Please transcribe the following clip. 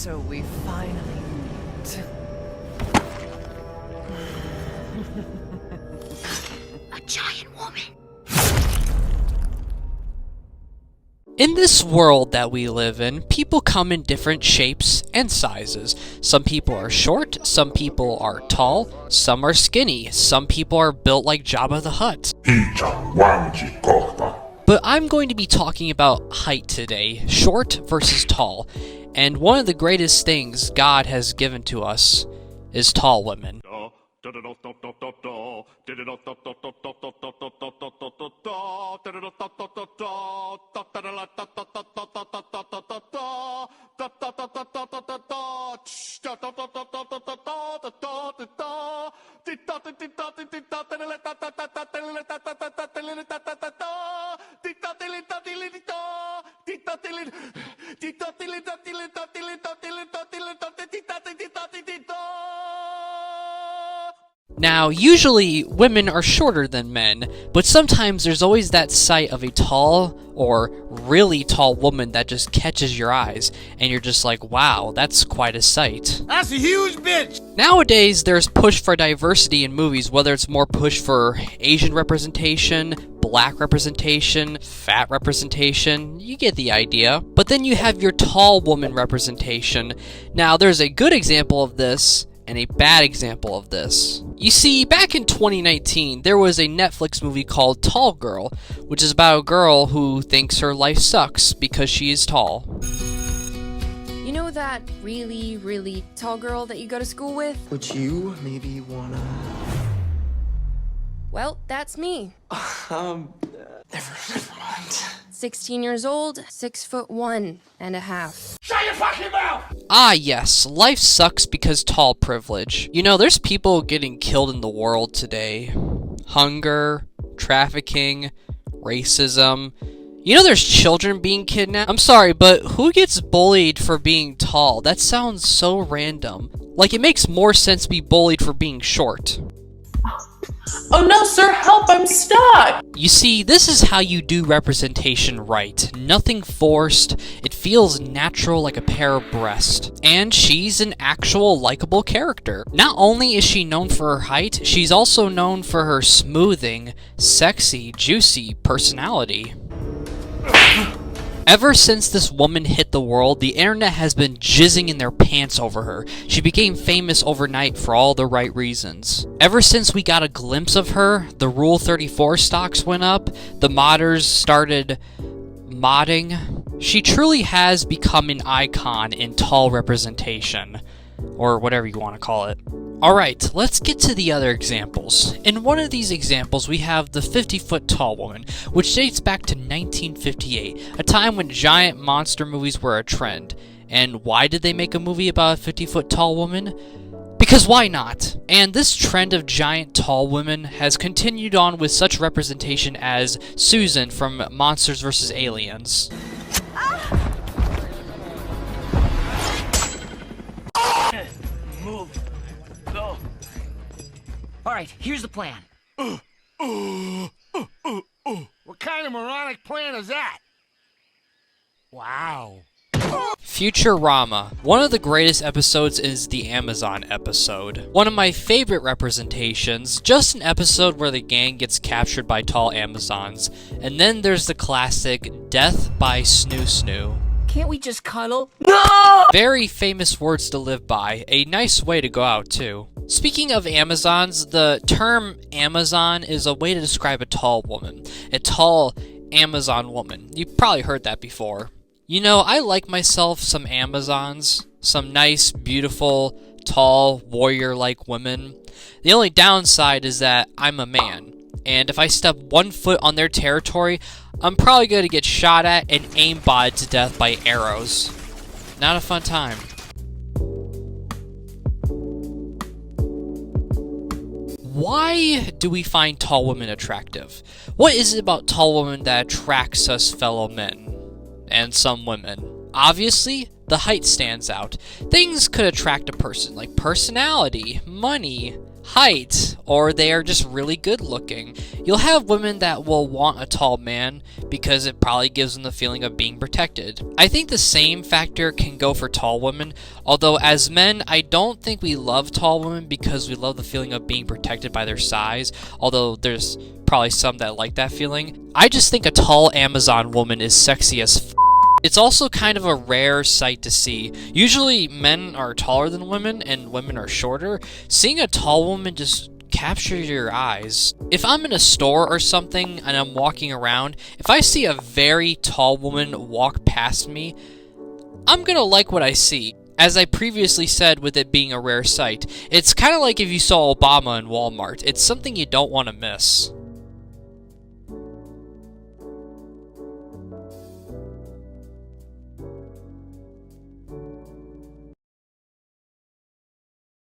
So we finally meet. A giant woman. In this world that we live in, people come in different shapes and sizes. Some people are short, some people are tall, some are skinny, some people are built like Jabba the Hutt. But I'm going to be talking about height today, short versus tall. And one of the greatest things God has given to us is tall women. Now, usually women are shorter than men, but sometimes there's always that sight of a tall or really tall woman that just catches your eyes, and you're just like, wow, that's quite a sight. That's a huge bitch! Nowadays, there's push for diversity in movies, whether it's more push for Asian representation, black representation, fat representation, you get the idea. But then you have your tall woman representation. Now, there's a good example of this, and a bad example of this. You see, back in 2019, there was a Netflix movie called Tall Girl, which is about a girl who thinks her life sucks because she is tall. You know that really, really tall girl that you go to school with? Would you maybe wanna... Well, that's me. Never mind. 16 years old, 6'1.5". Shut your fucking mouth! Ah yes, life sucks because tall privilege. You know, there's people getting killed in the world today. Hunger, trafficking, racism. You know there's children being kidnapped? I'm sorry, but who gets bullied for being tall? That sounds so random. Like, it makes more sense to be bullied for being short. Oh no, sir, help, I'm stuck! You see, this is how you do representation right. Nothing forced, it feels natural like a pair of breasts. And she's an actual likable character. Not only is she known for her height, she's also known for her smoothing, sexy, juicy personality. Ever since this woman hit the world, the internet has been jizzing in their pants over her. She became famous overnight for all the right reasons. Ever since we got a glimpse of her, the Rule 34 stocks went up, the modders started modding. She truly has become an icon in tall representation, or whatever you want to call it. Alright, let's get to the other examples. In one of these examples, we have the 50-foot tall woman, which dates back to 1958, a time when giant monster movies were a trend. And why did they make a movie about a 50-foot tall woman? Because why not? And this trend of giant tall women has continued on with such representation as Susan from Monsters vs. Aliens. Move. Go. Alright, here's the plan. What kind of moronic plan is that? Wow. Futurama. One of the greatest episodes is the Amazon episode. One of my favorite representations, just an episode where the gang gets captured by tall Amazons. And then there's the classic Death by Snoo Snoo. Can't we just cuddle? Very famous words to live by. A nice way to go out, too. Speaking of Amazons, the term Amazon is a way to describe a tall woman. A tall Amazon woman. You've probably heard that before. You know, I like myself some Amazons. Some nice, beautiful, tall, warrior-like women. The only downside is that I'm a man. And if I step 1 foot on their territory, I'm probably going to get shot at and aimbotted to death by arrows. Not a fun time. Why do we find tall women attractive? What is it about tall women that attracts us fellow men? And some women. Obviously, the height stands out. Things could attract a person like personality, money, height, or they are just really good looking. You'll have women that will want a tall man because it probably gives them the feeling of being protected. I think the same factor can go for tall women, although as men, I don't think we love tall women because we love the feeling of being protected by their size, although there's probably some that like that feeling. I just think a tall Amazon woman is sexy as f. It's also kind of a rare sight to see. Usually men are taller than women and women are shorter. Seeing a tall woman just captures your eyes. If I'm in a store or something and I'm walking around, if I see a very tall woman walk past me, I'm gonna like what I see. As I previously said, with it being a rare sight, it's kind of like if you saw Obama in Walmart. It's something you don't want to miss.